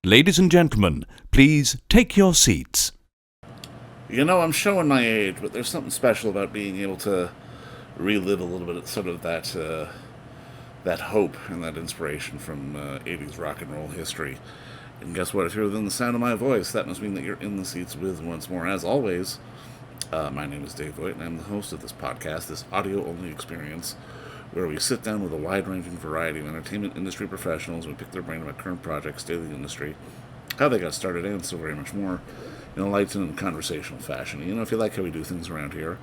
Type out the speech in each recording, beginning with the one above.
Ladies and gentlemen, please take your seats. You know, I'm showing my age, but there's something special about being able to relive a little bit of sort of that hope and that inspiration from 80s rock and roll history. And guess what? If you're within the sound of my voice, that must mean that you're in the seats with once more. As always, my name is Dave Voigt, and I'm the host of this podcast, this audio-only experience, where we sit down with a wide-ranging variety of entertainment industry professionals and we pick their brain about current projects, state of the industry, how they got started, and so very much more in a light and conversational fashion. You know, if you like how we do things around here,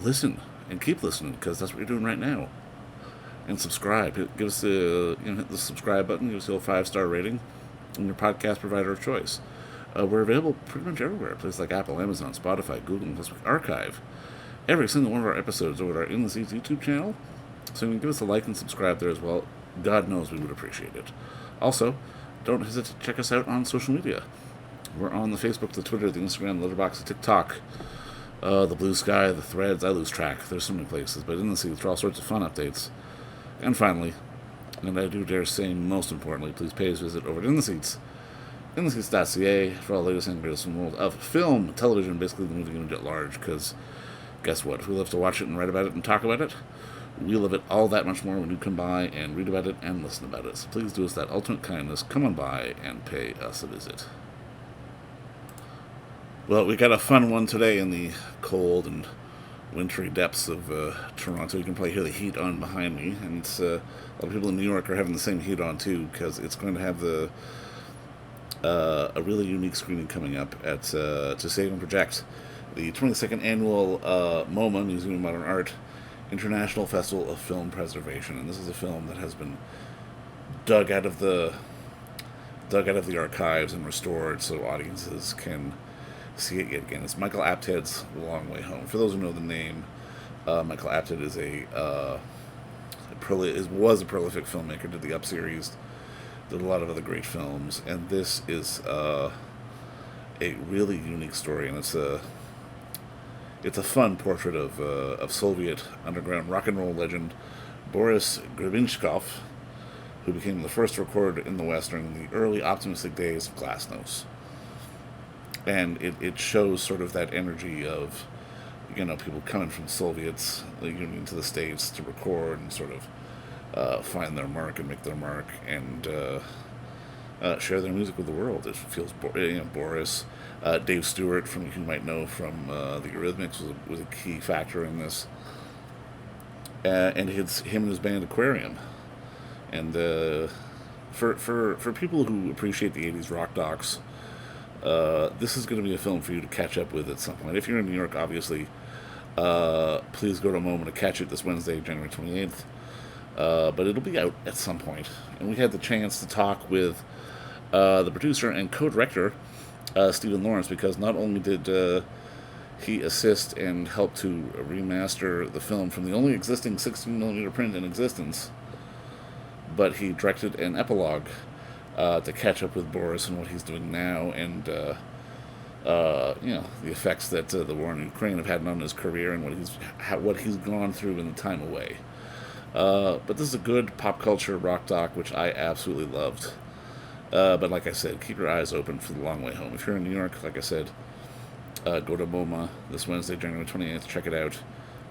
listen and keep listening because that's what you're doing right now. And subscribe. Give us hit the subscribe button. Give us a little 5-star rating on your podcast provider of choice. We're available pretty much everywhere. Places like Apple, Amazon, Spotify, Google, and plus we archive every single one of our episodes over at our In the Seats YouTube channel. So you can give us a like and subscribe there as well. God knows we would appreciate it. Also, don't hesitate to check us out on social media. We're on the Facebook, the Twitter, the Instagram, the Letterboxd, the TikTok, the Blue Sky, the Threads. I lose track. There's so many places. But in the Seats for all sorts of fun updates. And finally, and I do dare say most importantly, please pay us visit over at In the Seats, intheseats.ca for all the latest and greatest in the world of film, television, basically the movie community at large, because guess what? If we love to watch it and write about it and talk about it, we love it all that much more when you come by and read about it and listen about it. So please do us that ultimate kindness. Come on by and pay us a visit. Well, we got a fun one today in the cold and wintry depths of Toronto. You can probably hear the heat on behind me. And it's, a lot of people in New York are having the same heat on too because it's going to have a really unique screening coming up at to Save and Project, the 22nd annual MoMA, Museum of Modern Art, International Festival of Film Preservation. And this is a film that has been dug out of the archives and restored so audiences can see it yet again. It's Michael Apted's Long Way Home. For those who know the name, Michael Apted is was a prolific filmmaker, did the Up series, did a lot of other great films, and this is a really unique story, and it's a fun portrait of Soviet underground rock and roll legend Boris Grebenshchikov, who became the first recorder in the West during the early optimistic days of Glasnost. And it shows sort of that energy of, people coming from Soviets, the Union, to the States to record and sort of find their mark and make their mark and share their music with the world. It feels, Boris, Dave Stewart, from you might know from the Eurythmics, was a key factor in this. And it's him and his band Aquarium. And for people who appreciate the 80s rock docs, this is going to be a film for you to catch up with at some point. If you're in New York, obviously, please go to MoMA to catch it this Wednesday, January 28th. But it'll be out at some point. And we had the chance to talk with the producer and co-director, Stephen Lawrence, because not only did he assist and help to remaster the film from the only existing 16mm print in existence, but he directed an epilogue to catch up with Boris and what he's doing now, and the effects that the war in Ukraine have had on his career and what he's gone through in the time away. But this is a good pop culture rock doc, which I absolutely loved. But like I said, keep your eyes open for The Long Way Home. If you're in New York, like I said, go to MoMA this Wednesday, January 28th. Check it out.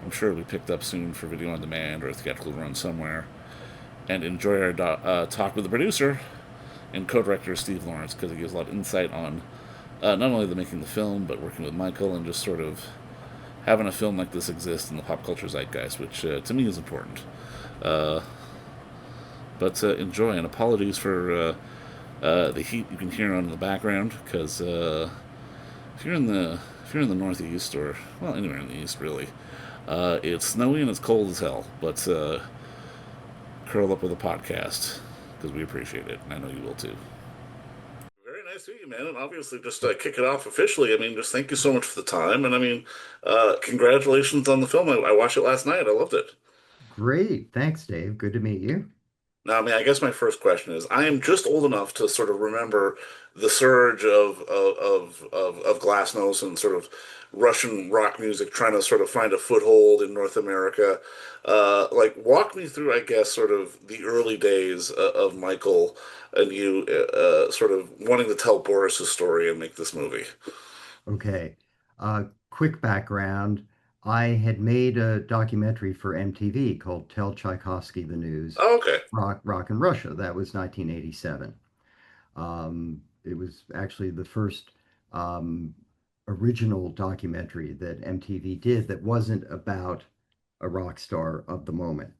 I'm sure it'll be picked up soon for video on demand or a theatrical run somewhere. And enjoy our talk with the producer and co-director Steve Lawrence, because he gives a lot of insight on not only the making of the film, but working with Michael and just sort of having a film like this exist in the pop culture zeitgeist, which to me is important. But enjoy, and apologies for the heat you can hear on in the background, because if you're in the Northeast, or well, anywhere in the East really, it's snowy and it's cold as hell. But curl up with a podcast, because we appreciate it, and I know you will too. Very nice to meet you, man. And obviously, just kick it off officially. I mean, just thank you so much for the time, and I mean, congratulations on the film. I watched it last night. I loved it. Great. Thanks, Dave. Good to meet you. Now, I mean, I guess my first question is, I am just old enough to sort of remember the surge of Glasnost and sort of Russian rock music trying to sort of find a foothold in North America. Like, walk me through, I guess, sort of the early days of Michael and you sort of wanting to tell Boris's story and make this movie. Okay. Quick background. I had made a documentary for MTV called Tell Tchaikovsky the News, Oh, okay. Rock in Russia. That was 1987. It was actually the first um, original documentary that MTV did that wasn't about a rock star of the moment.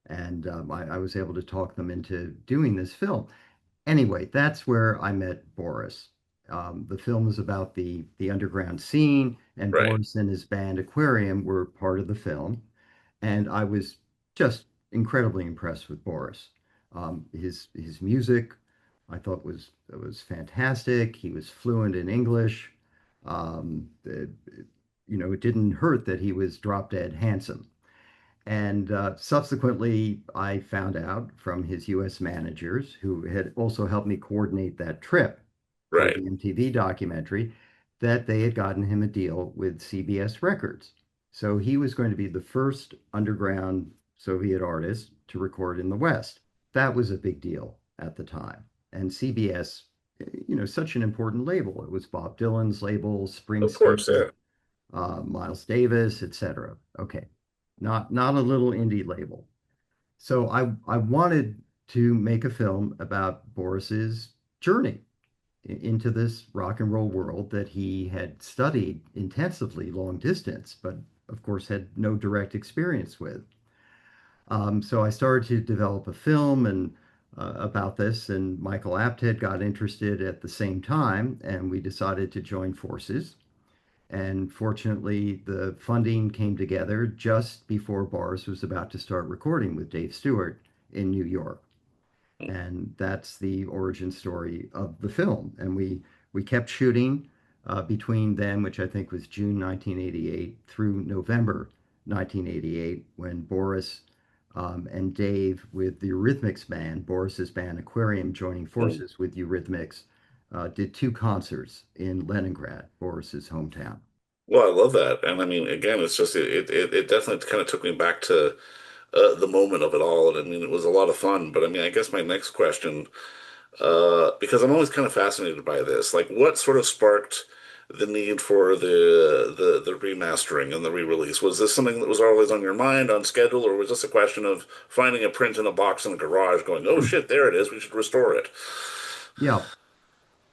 And I was able to talk them into doing this film. Anyway, that's where I met Boris. The film is about the underground scene, and Right. Boris and his band Aquarium were part of the film. And I was just incredibly impressed with Boris. His music, I thought was fantastic. He was fluent in English. The, it didn't hurt that he was drop dead handsome. And subsequently, I found out from his US managers, who had also helped me coordinate that trip for Right. the MTV documentary, that they had gotten him a deal with CBS Records. So he was going to be the first underground Soviet artist to record in the West. That was a big deal at the time. And CBS, such an important label. It was Bob Dylan's label, Of course, Springsteen, yeah. Miles Davis, etc. Okay, not a little indie label. So I wanted to make a film about Boris's journey into this rock and roll world that he had studied intensively long distance, but of course had no direct experience with. So I started to develop a film and about this, and Michael Apted got interested at the same time, and we decided to join forces. And fortunately, the funding came together just before Boris was about to start recording with Dave Stewart in New York. And that's the origin story of the film. And we kept shooting between then, which I think was June 1988, through November 1988, when Boris and Dave with the Eurythmics band, Boris's band Aquarium, joining Mm. forces with Eurythmics, did two concerts in Leningrad, Boris's hometown. Well, I love that. And I mean, again, it's just, it definitely kind of took me back to the moment of it all. And I mean, it was a lot of fun. But I mean, I guess my next question, because I'm always kind of fascinated by this, like what sort of sparked the need for the remastering and the re-release? Was this something that was always on your mind, on schedule, or was this a question of finding a print in a box in a garage, going, "Oh shit, there it is, we should restore it"? Yeah,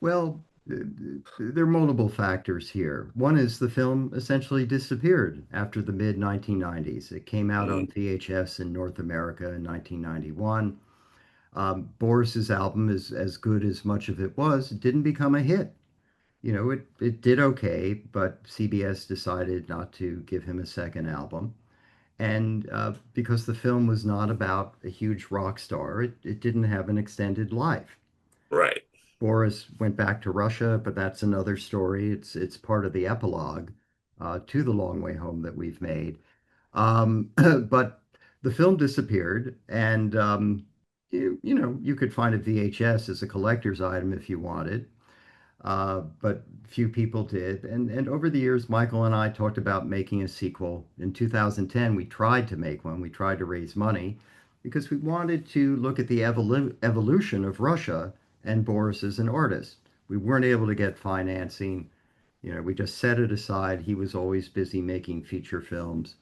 well, there are multiple factors here. One is the film essentially disappeared after the mid 1990s. It came out on Mm, VHS in North America in 1991. Boris's album is as good as much of it was. It didn't become a hit. It did okay, but CBS decided not to give him a second album. And because the film was not about a huge rock star, it didn't have an extended life. right. Boris went back to Russia, but that's another story. It's part of the epilogue to the long way home that we've made. But the film disappeared, and you could find a VHS as a collector's item if you wanted, but few people did. And over the years, Michael and I talked about making a sequel. In 2010, we tried to make one. We tried to raise money because we wanted to look at the evolution of Russia and Boris as an artist. We weren't able to get financing. We just set it aside. He was always busy making feature films.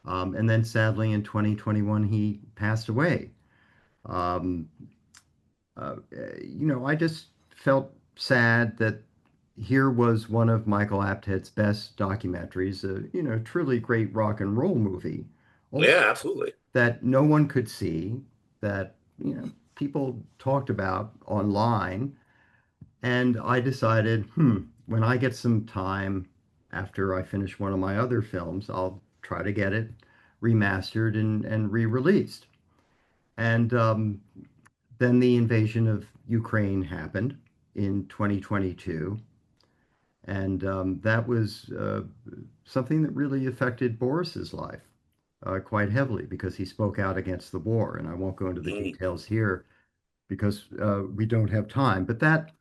And then sadly, in 2021, he passed away. Um, I just felt sad that here was one of Michael Apted's best documentaries, a truly great rock and roll movie, also Yeah, absolutely. that no one could see, that people talked about online, and I decided, when I get some time after I finish one of my other films, I'll try to get it remastered and re-released. And then the invasion of Ukraine happened in 2022, and that was something that really affected Boris's life. quite heavily because he spoke out against the war. And I won't go into the Mm. details here because we don't have time. But that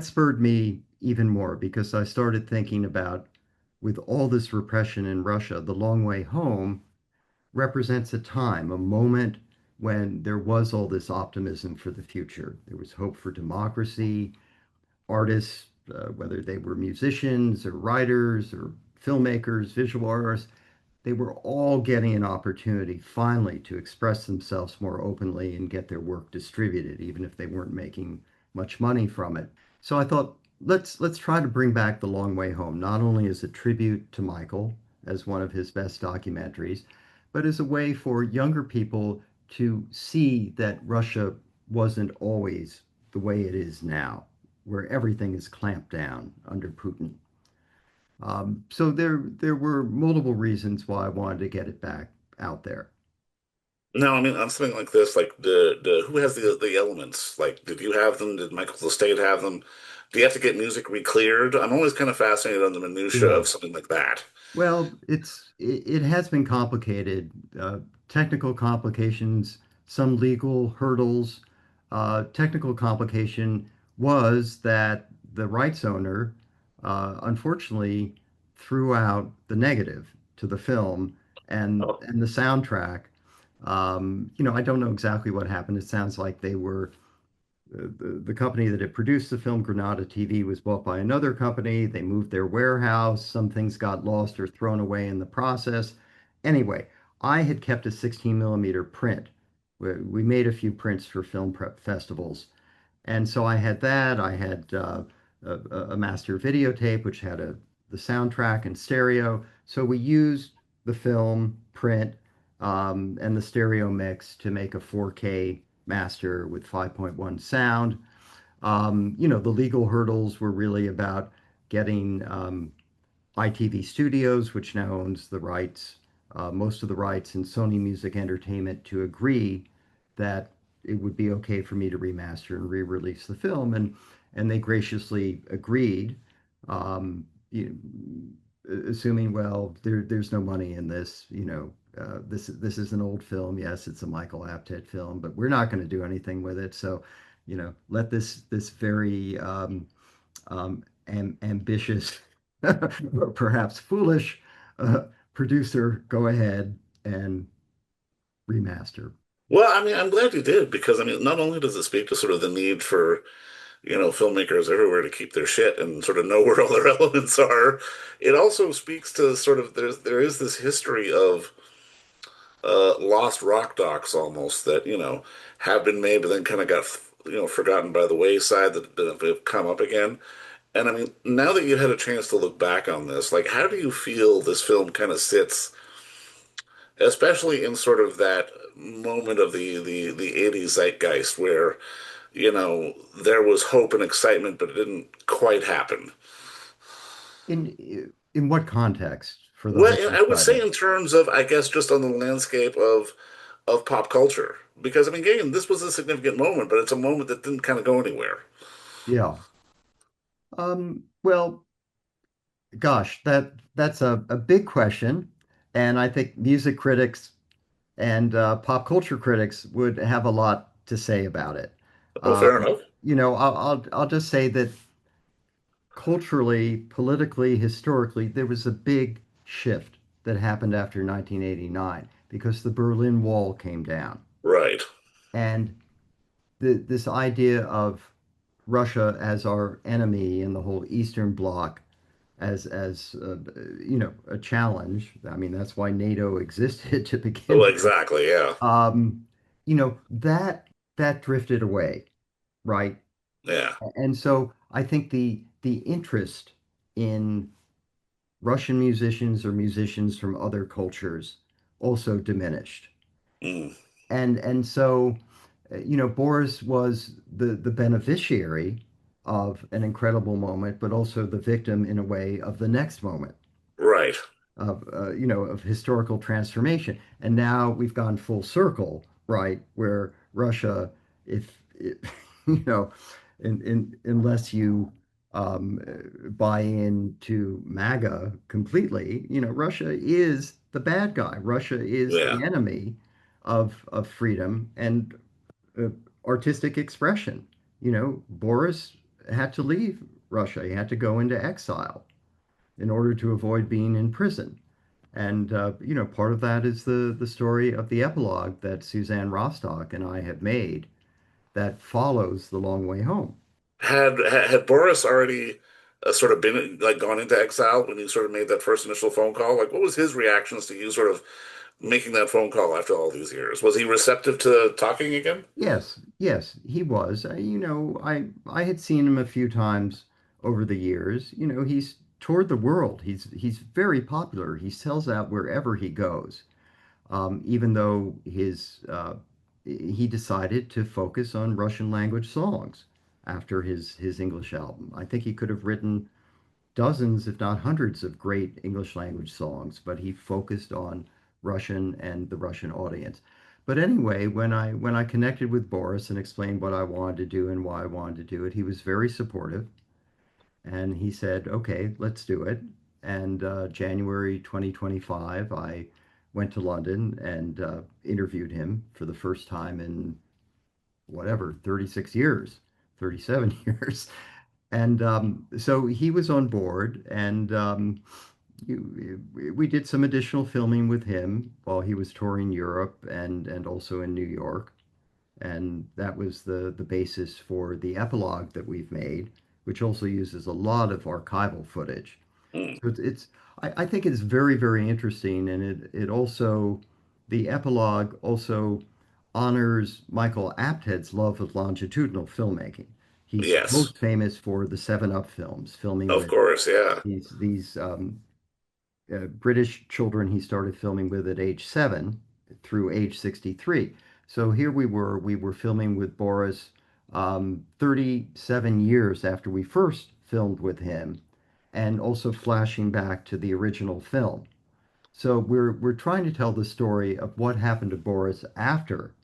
spurred me even more because I started thinking about with all this repression in Russia, the long way home represents a time, a moment when there was all this optimism for the future. There was hope for democracy. Artists, whether they were musicians or writers or filmmakers, visual artists, they were all getting an opportunity finally to express themselves more openly and get their work distributed, even if they weren't making much money from it. So I thought, let's try to bring back The Long Way Home, not only as a tribute to Michael, as one of his best documentaries, but as a way for younger people to see that Russia wasn't always the way it is now, where everything is clamped down under Putin. So there were multiple reasons why I wanted to get it back out there. Now, I mean, on something like this, like the who has the elements? Like, did you have them? Did Michael's estate have them? Do you have to get music re-cleared? I'm always kind of fascinated on the minutia Yeah. of something like that. Well, it has been complicated, technical complications, some legal hurdles. Technical complication was that the rights owner, unfortunately, threw out the negative to the film Oh, and the soundtrack. I don't know exactly what happened. It sounds like they were the company that had produced the film, Granada TV, was bought by another company. They moved their warehouse. Some things got lost or thrown away in the process. Anyway, I had kept a 16 millimeter print. We made a few prints for film prep festivals. And so I had that. I had a master videotape, which had the soundtrack and stereo. So we used the film print and the stereo mix to make a 4K master with 5.1 sound. The legal hurdles were really about getting ITV Studios, which now owns the rights, most of the rights, and Sony Music Entertainment to agree that it would be okay for me to remaster and re-release the film, and they graciously agreed, um, you, assuming, well, there's no money in this, this is an old film. Yes, it's a Michael Apted film, but we're not going to do anything with it. So, let this very ambitious, perhaps foolish producer go ahead and remaster. well, I mean, I'm glad you did because I mean, not only does it speak to sort of the need for filmmakers everywhere to keep their shit and sort of know where all their elements are, it also speaks to sort of there is this history of lost rock docs almost that have been made but then kind of got forgotten by the wayside that have come up again. And I mean, now that you had a chance to look back on this, like, how do you feel this film kind of sits, especially in sort of that moment of the 80s zeitgeist where, there was hope and excitement, but it didn't quite happen. In what context for the Well, hope and I would say excitement? in terms of, I guess, just on the landscape of pop culture, because I mean, again, this was a significant moment, but it's a moment that didn't kind of go anywhere. Yeah. Well, gosh, that's a big question, and I think music critics and pop culture critics would have a lot to say about it. Oh, fair enough. I'll just say that culturally, politically, historically, there was a big shift that happened after 1989 because the Berlin Wall came down. Right. And this idea of Russia as our enemy and the whole Eastern Bloc as a challenge. I mean, that's why NATO existed to Oh, begin with. exactly. Yeah. Um, that drifted away, right? Yeah. And so I think the interest in Russian musicians or musicians from other cultures also diminished. Mm. And so Boris was the beneficiary of an incredible moment, but also the victim in a way of the next moment Right. of historical transformation. And now we've gone full circle, right? Where Russia, if it, you know, unless you um, buy into MAGA completely. Russia is the bad guy. Russia is Yeah. the enemy of freedom and uh, artistic expression. Boris had to leave Russia. He had to go into exile in order to avoid being in prison. And part of that is the story of the epilogue that Susanne Rostock and I have made that follows the long way home. Had Boris already sort of been like gone into exile when you sort of made that first initial phone call? Like, what was his reactions to you sort of making that phone call after all these years? Was he receptive to talking again? Yes, yes, he was. I had seen him a few times over the years. He's toured the world. He's very popular. He sells out wherever he goes. Even though he decided to focus on Russian language songs after his English album. I think he could have written dozens, if not hundreds, of great English language songs, but he focused on Russian and the Russian audience. But anyway, when I connected with Boris and explained what I wanted to do and why I wanted to do it, he was very supportive, and he said, "Okay, let's do it." And January 2025, I went to London and interviewed him for the first time in whatever 36 years, 37 years. And so he was on board, and we did some additional filming with him while he was touring Europe and also in New York. And that was the basis for the epilogue that we've made, which also uses a lot of archival footage. Hmm. So I think it's very, very interesting, and it also, the epilogue also honors Michael Apted's love of longitudinal filmmaking. He's Yes, most famous for the Seven Up films, filming of with course. Yeah. these British children he started filming with at age 7 through age 63. So here we were filming with Boris 37 years after we first filmed with him, and also flashing back to the original film. So we're trying to tell the story of what happened to Boris after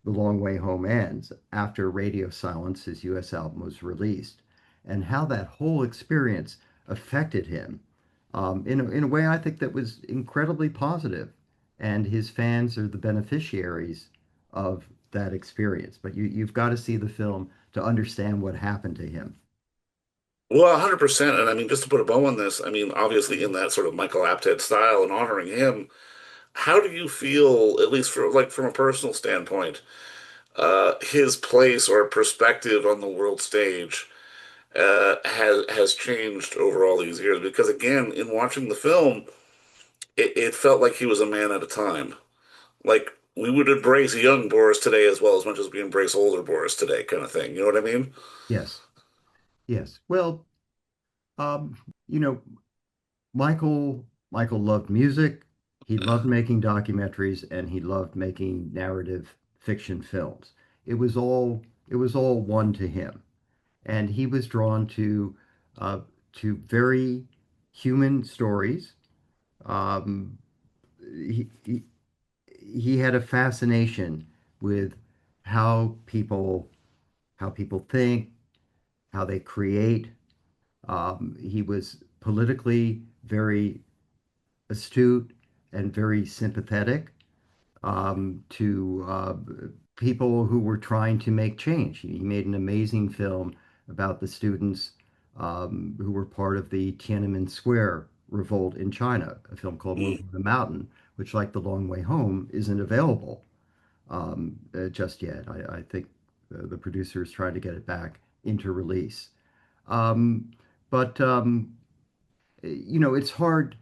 The Long Way Home ends, after Radio Silence, his US album, was released, and how that whole experience affected him in a way I think that was incredibly positive. And his fans are the beneficiaries of that experience. But you've got to see the film to understand what happened to him. Well, 100%. And I mean, just to put a bow on this, I mean, obviously in that sort of Michael Apted style and honoring him, how do you feel, at least for like from a personal standpoint, his place or perspective on the world stage has changed over all these years? Because again, in watching the film, it felt like he was a man at a time. Like we would embrace young Boris today as much as we embrace older Boris today, kind of thing. You know what I mean? Yes, yes. Well, um, you know, Michael loved music. He loved making documentaries, and he loved making narrative fiction films. It was all one to him, and he was drawn uh, to very human stories. Um, he had a fascination with how people think, how they create. He was politically very astute and very sympathetic to people who were trying to make change. He made an amazing film about the students who were part of the Tiananmen Square revolt in China, a film called Mm, Moving the Mountain, which, like The Long Way Home, isn't available just yet. I think the producers tried to get it back into release. Um, but it's hard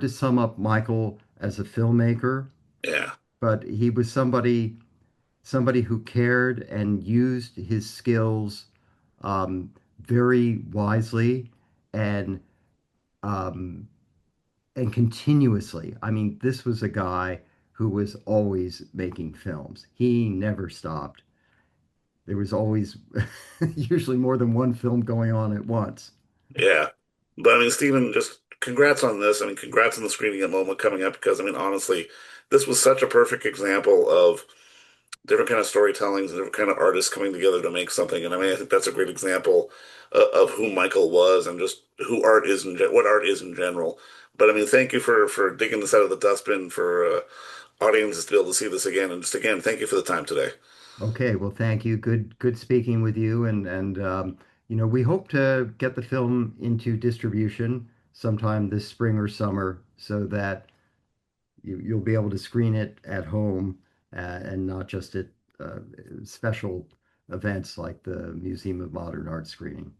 to sum up Michael as a filmmaker, yeah. but he was somebody who cared and used his skills very wisely and um, and continuously. I mean, this was a guy who was always making films. He never stopped. There was always usually more than one film going on at once. Yeah. But I mean, Stephen, just congrats on this. I mean, congrats on the screening at MoMA coming up because I mean, honestly, this was such a perfect example of different kind of storytellings and different kind of artists coming together to make something. And I mean, I think that's a great example of who Michael was and just who art is what art is in general. But I mean, thank you for digging this out of the dustbin for audiences to be able to see this again. And just again, thank you for the time today. Okay, well, thank you. Good speaking with you, and we hope to get the film into distribution sometime this spring or summer, so that you'll be able to screen it at home and not just at uh, special events like the Museum of Modern Art screening.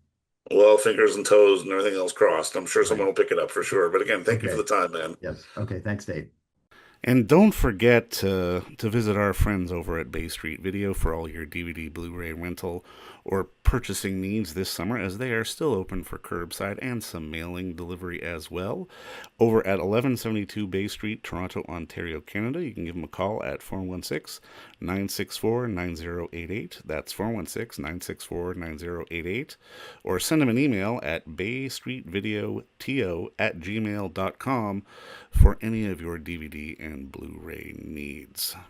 Well, fingers and toes and everything else crossed. I'm sure someone Right. will pick it up for sure. But again, thank you for Okay. the time, man. Yes. Okay. Thanks, Dave. And don't forget to visit our friends over at Bay Street Video for all your DVD, Blu-ray rental, or purchasing needs this summer, as they are still open for curbside and some mailing delivery as well. Over at 1172 Bay Street, Toronto, Ontario, Canada, you can give them a call at 416-964-9088. That's 416-964-9088. Or send them an email at baystreetvideoto@gmail.com for any of your DVD and Blu-ray needs.